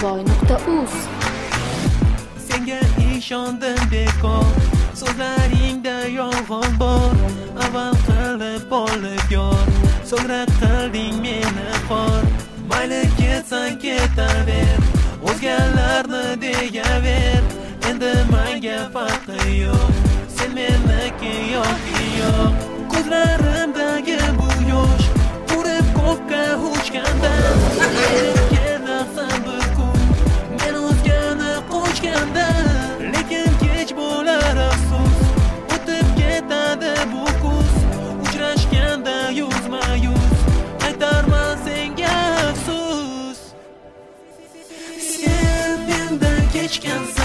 Boy.uz. Senga ishondim bekor, so'zlaringda yolg'on bor. Avval qilib olib yor, so'ngra qilding meni xor. Mayli ketsang ketaver, o'zgalarni deyaver. Endi menga farqi yo'q, sen meniki yoki yo'q. Ko'zlarimdagi bu yosh urib ko'kka uchganda, kelaqsan bir kun men o'zgani qo'shganda. Lekin kech bo'lar afsus, o'tib ketadi bu kuz. Uchrashganda yuzma-yuz aytarman senga afsus. Sen mendan kechgansan,